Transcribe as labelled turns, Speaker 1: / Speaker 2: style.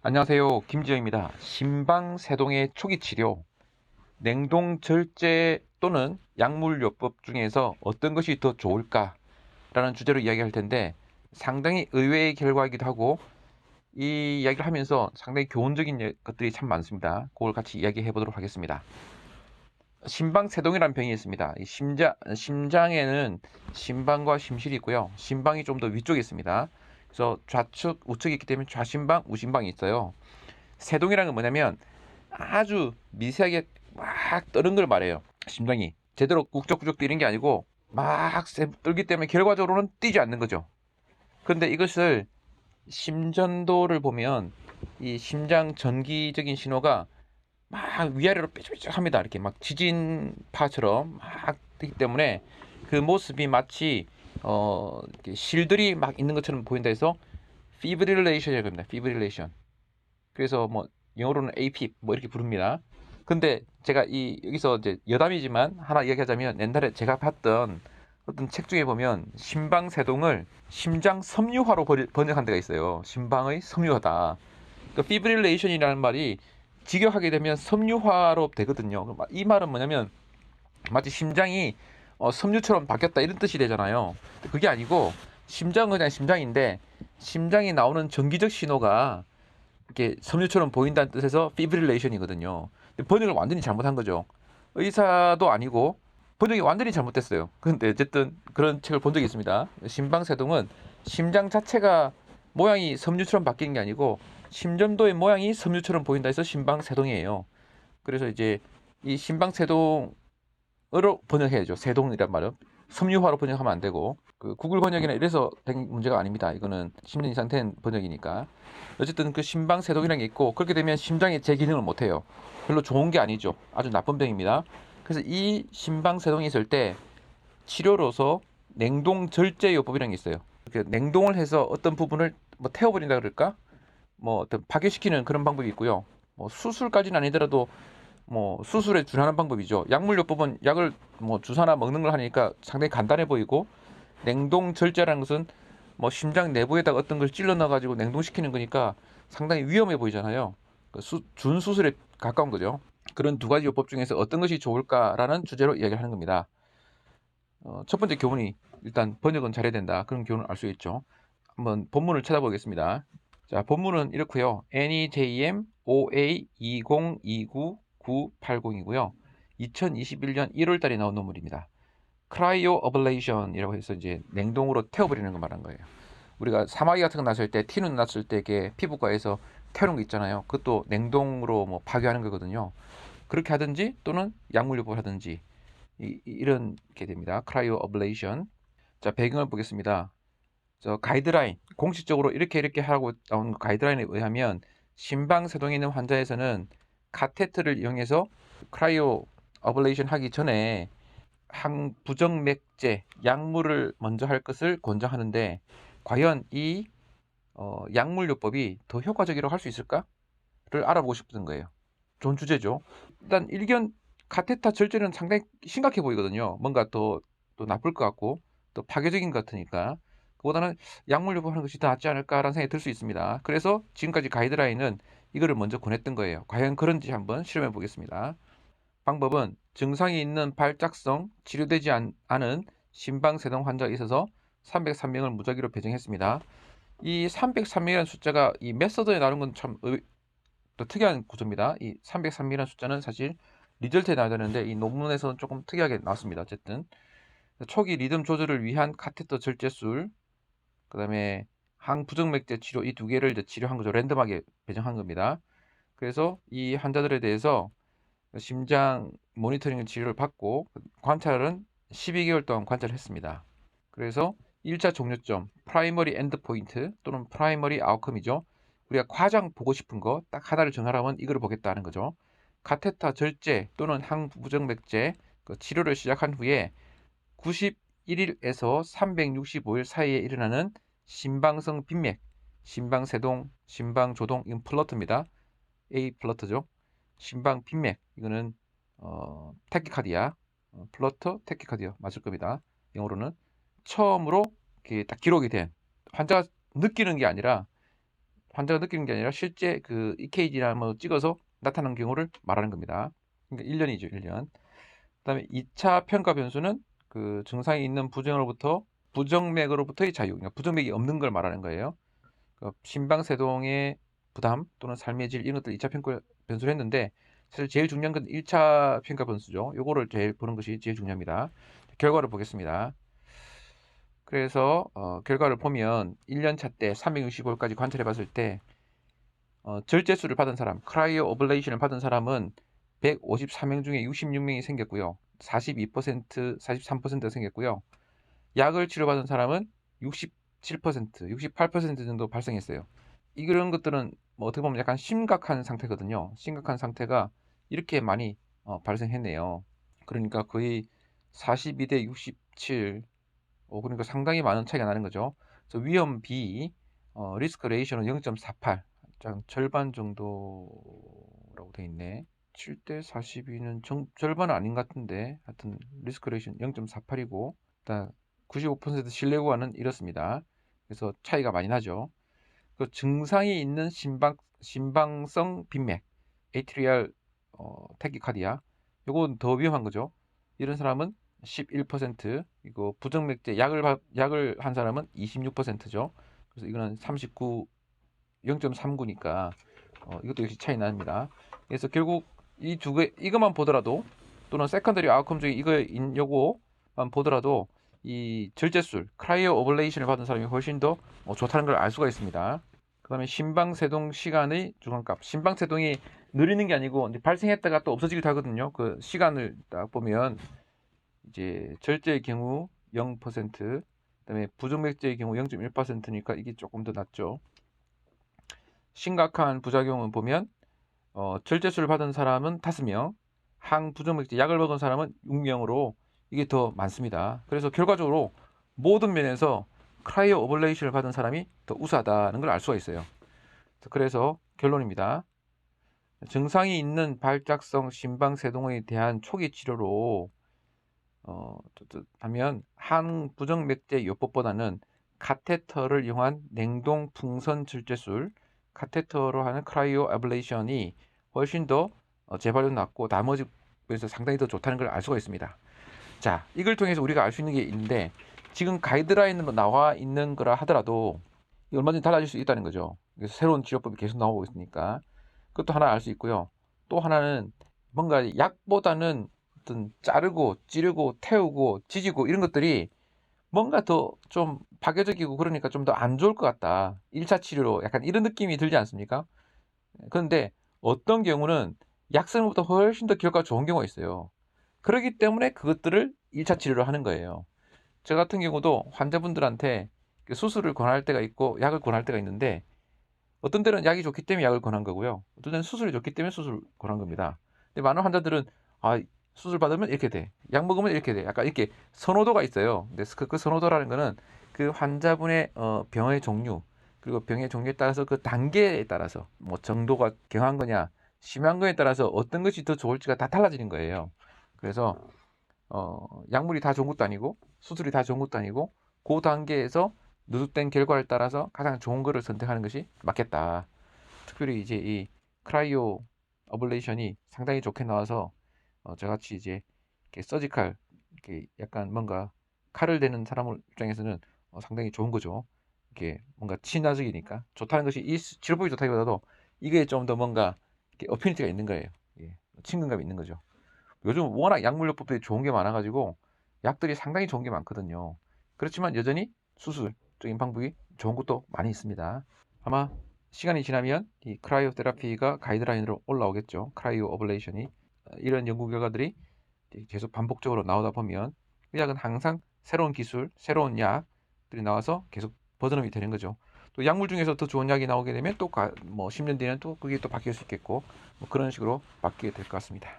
Speaker 1: 안녕하세요. 김지영입니다. 심방세동의 초기 치료, 냉동 절제 또는 약물요법 중에서 어떤 것이 더 좋을까라는 주제로 이야기할 텐데 상당히 의외의 결과이기도 하고 이 이야기를 하면서 상당히 교훈적인 것들이 참 많습니다. 그걸 같이 이야기해 보도록 하겠습니다. 심방세동이라는 병이 있습니다. 이 심장에는 심방과 심실이 있고요. 심방이 좀 더 위쪽에 있습니다. 그래서 좌측, 우측이 있기 때문에 좌심방, 우심방이 있어요. 세동이라는 건 뭐냐면 아주 미세하게 막 뜨는 걸 말해요. 심장이 제대로 꾹적꾹적 뛰는 게 아니고 막 떨기 때문에 결과적으로는 뛰지 않는 거죠. 그런데 이것을 심전도를 보면 이 심장 전기적인 신호가 막 위아래로 삐죽삐죽합니다. 이렇게 막 지진파처럼 막 뛰기 때문에 그 모습이 마치 이렇게 실들이 막 있는 것처럼 보인다 해서 피브릴레이션이라고 합니다. 피브릴레이션. 그래서 뭐 영어로는 APIP 뭐 이렇게 부릅니다. 근데 제가 여기서 이제 여담이지만 하나 이야기하자면 옛날에 제가 봤던 어떤 책 중에 보면 심방세동을 심장 섬유화로 번역한 데가 있어요. 심방의 섬유화다. 그 피브릴레이션이라는 말이 직역하게 되면 섬유화로 되거든요. 이 말은 뭐냐면 마치 심장이 섬유처럼 바뀌었다 이런 뜻이 되잖아요. 그게 아니고 심장은 그냥 심장인데 심장이 나오는 전기적 신호가 이렇게 섬유처럼 보인다는 뜻에서 피브릴레이션이거든요. 번역을 완전히 잘못한 거죠. 의사도 아니고 번역이 완전히 잘못됐어요. 그런데 어쨌든 그런 책을 본 적이 있습니다. 심방세동은 심장 자체가 모양이 섬유처럼 바뀌는 게 아니고 심전도의 모양이 섬유처럼 보인다 해서 심방세동이에요. 그래서 이제 이 심방세동으로 번역해야죠. 세동이란 말은 섬유화로 번역하면 안 되고 그 구글 번역이나 이래서 된 문제가 아닙니다. 이거는 10년 이상 된 번역이니까. 어쨌든 그 심방세동이라는 게 있고 그렇게 되면 심장이 제 기능을 못해요. 별로 좋은 게 아니죠. 아주 나쁜 병입니다. 그래서 이 심방세동이 있을 때 치료로서 냉동 절제요법이라는 게 있어요. 이렇게 냉동을 해서 어떤 부분을 뭐 태워버린다 그럴까? 뭐 어떤 파괴시키는 그런 방법이 있고요. 뭐 수술까지는 아니더라도 뭐 수술에 준하는 방법이죠. 약물요법은 약을 뭐 주사나 먹는 걸 하니까 상당히 간단해 보이고 냉동 절제라는 것은 뭐 심장 내부에다가 어떤 걸 찔러 넣어가지고 냉동시키는 거니까 상당히 위험해 보이잖아요. 준수술에 가까운 거죠. 그런 두 가지 요법 중에서 어떤 것이 좋을까라는 주제로 이야기를 하는 겁니다. 첫 번째 교훈이 일단 번역은 잘해야 된다. 그런 교훈을 알 수 있죠. 한번 본문을 찾아보겠습니다. 자, 본문은 이렇고요. NEJM OA 2029980이고요. 2021년 1월 달에 나온 논문입니다. 크라이오 어블레이션이라고 해서 이제 냉동으로 태워버리는 거 말한 거예요. 우리가 사마귀 같은 거 났을 때 티눈 났을 때 이게 피부과에서 태우는 거 있잖아요. 그것도 냉동으로 뭐 파괴하는 거거든요. 그렇게 하든지 또는 약물요법을 하든지 이런 게 됩니다. 크라이오 어블레이션. 자, 배경을 보겠습니다. 저 가이드라인 공식적으로 이렇게 하라고 나온 가이드라인에 의하면 심방세동에 있는 환자에서는 카테트를 이용해서 크라이오 어블레이션 하기 전에 항부정맥제 약물을 먼저 할 것을 권장하는데 과연 이 약물요법이 더 효과적이라고 할 수 있을까를 알아보고 싶은 거예요. 좋은 주제죠. 일단 일견 카테타 절제는 상당히 심각해 보이거든요. 뭔가 또 나쁠 것 같고 또 파괴적인 것 같으니까 그보다는 약물요법 하는 것이 더 낫지 않을까라는 생각이 들 수 있습니다. 그래서 지금까지 가이드라인은 이거를 먼저 권했던 거예요. 과연 그런지 한번 실험해 보겠습니다. 방법은 증상이 있는 발작성 치료되지 않은 심방세동 환자가 있어서 303명을 무작위로 배정했습니다. 이 303명이라는 숫자가 이 메서드에 나오는 건 참 또 특이한 구조입니다. 이 303이라는 숫자는 사실 리절트에 나와야 되는데 이 논문에서는 조금 특이하게 나왔습니다. 어쨌든 초기 리듬 조절을 위한 카테터 절제술, 그 다음에 항부정맥제 치료 이 두 개를 이제 치료한 거죠. 랜덤하게 배정한 겁니다. 그래서 이 환자들에 대해서 심장 모니터링 치료를 받고 관찰은 12개월 동안 관찰을 했습니다. 그래서 1차 종료점, 프라이머리 엔드 포인트 또는 프라이머리 아웃컴이죠. 우리가 가장 보고 싶은 거 딱 하나를 정하라면 이걸 보겠다는 거죠. 카테타 절제 또는 항부정맥제 치료를 시작한 후에 91일에서 365일 사이에 일어나는 심방성 빈맥, 심방세동, 심방조동, 이건 플러트입니다. A 플러트죠. 심방 빈맥, 이거는 테키카디아, 플러터 테키카디아 맞을 겁니다. 영어로는 처음으로 이렇게 딱 기록이 된 환자가 느끼는 게 아니라 환자가 느끼는 게 아니라 실제 그 EKG나 뭐 찍어서 나타난 경우를 말하는 겁니다. 그러니까 1년이죠, 1년. 그다음에 2차 평가 변수는 그 증상이 있는 부정맥으로부터의 자유, 그러니까 부정맥이 없는 걸 말하는 거예요. 그러니까 심방세동의 부담 또는 삶의 질 이런 것들 2차 평가 변수를 했는데 사실 제일 중요한 건 1차 평가 변수죠. 요거를 제일 보는 것이 제일 중요합니다. 결과를 보겠습니다. 그래서 결과를 보면 1년차 때 365일까지 관찰해 봤을 때 절제술을 받은 사람, 크라이오 오블레이션을 받은 사람은 154명 중에 66명이 생겼고요. 42%, 43%가 생겼고요. 약을 치료받은 사람은 67%, 68% 정도 발생했어요. 이런 것들은 뭐 어떻게 보면 약간 심각한 상태거든요. 심각한 상태가 이렇게 많이 발생했네요. 그러니까 거의 42대 67, 그러니까 상당히 많은 차이가 나는 거죠. 그래서 위험 B, 리스크 레이셔는 0.48, 절반 정도라고 돼 있네. 7대 42는 절반은 아닌 것 같은데, 하여튼 리스크 레이션 0.48이고, 일단 95% 신뢰 구간은 이렇습니다. 그래서 차이가 많이 나죠. 그 증상이 있는 심방성 빈맥, 에이트리얼 태키카디아, 요건 더 위험한 거죠. 이런 사람은 11%, 이거 부정맥제 약을 한 사람은 26%죠. 그래서 이거는 39, 0.39니까 이것도 역시 차이 납니다. 그래서 결국 이 두 개 이것만 보더라도 또는 세컨더리 아웃컴 중에 요거만 보더라도 이 절제술 크라이오 오블레이션을 받은 사람이 훨씬 더 좋다는 걸 알 수가 있습니다. 그 다음에 심방세동 시간의 중간값. 심방세동이 느리는 게 아니고 발생했다가 또 없어지기도 하거든요. 그 시간을 딱 보면 이제 절제의 경우 0%, 그다음에 부정맥제의 경우 0.1%니까 이게 조금 더 낫죠. 심각한 부작용은 보면 절제술을 받은 사람은 5명, 항부정맥제 약을 먹은 사람은 6명으로 이게 더 많습니다. 그래서 결과적으로 모든 면에서 크라이오 오블레이션을 받은 사람이 더 우수하다는 걸 알 수가 있어요. 그래서 결론입니다. 증상이 있는 발작성 심방세동에 대한 초기 치료로 하면 항부정맥제 요법보다는 카테터를 이용한 냉동 풍선 절제술, 카테터로 하는 크라이오 애블레이션이 훨씬 더 재발률 낮고 나머지 에서 상당히 더 좋다는 걸 알 수가 있습니다. 자, 이걸 통해서 우리가 알 수 있는 게 있는데 지금 가이드라인으로 나와 있는 거라 하더라도 얼마든지 달라질 수 있다는 거죠. 그래서 새로운 치료법이 계속 나오고 있으니까 그것도 하나 알 수 있고요. 또 하나는 뭔가 약보다는 어떤 자르고 찌르고 태우고 지지고 이런 것들이 뭔가 더 좀 파괴적이고 그러니까 좀 더 안 좋을 것 같다. 1차 치료로 약간 이런 느낌이 들지 않습니까? 그런데 어떤 경우는 약성보다 훨씬 더 결과가 좋은 경우가 있어요. 그렇기 때문에 그것들을 1차 치료로 하는 거예요. 저 같은 경우도 환자분들한테 수술을 권할 때가 있고 약을 권할 때가 있는데 어떤 때는 약이 좋기 때문에 약을 권한 거고요. 어떤 때는 수술이 좋기 때문에 수술을 권한 겁니다. 근데 많은 환자들은 수술 받으면 이렇게 돼. 약 먹으면 이렇게 돼. 약간 이렇게 선호도가 있어요. 근데 그 선호도라는 거는 그 환자분의 병의 종류 그리고 병의 종류에 따라서 그 단계에 따라서 뭐 정도가 경한 거냐 심한 거에 따라서 어떤 것이 더 좋을지가 다 달라지는 거예요. 그래서 약물이 다 좋은 것도 아니고 수술이 다 좋은 것도 아니고 그 단계에서 누적된 결과를 따라서 가장 좋은 거를 선택하는 것이 맞겠다. 특별히 이제 이 크라이오 어블레이션이 상당히 좋게 나와서 저같이 이제 이렇게 서지칼 이렇게 약간 뭔가 칼을 대는 사람 입장에서는 상당히 좋은 거죠. 이게 뭔가 친화적이니까 좋다는 것이 이 치료법이 좋다기보다도 이게 좀 더 뭔가 이렇게 어피니티가 있는 거예요. 예, 친근감이 있는 거죠. 요즘 워낙 약물요법들이 좋은 게 많아가지고 약들이 상당히 좋은 게 많거든요. 그렇지만 여전히 수술적인 방법이 좋은 것도 많이 있습니다. 아마 시간이 지나면 이 크라이오 테라피가 가이드라인으로 올라오겠죠. 크라이오 오블레이션이 이런 연구 결과들이 계속 반복적으로 나오다 보면 그 약은 항상 새로운 기술, 새로운 약들이 나와서 계속 버전업이 되는 거죠. 또 약물 중에서 더 좋은 약이 나오게 되면 또 뭐 10년 뒤에는 또 그게 또 바뀔 수 있겠고 뭐 그런 식으로 바뀌게 될 것 같습니다.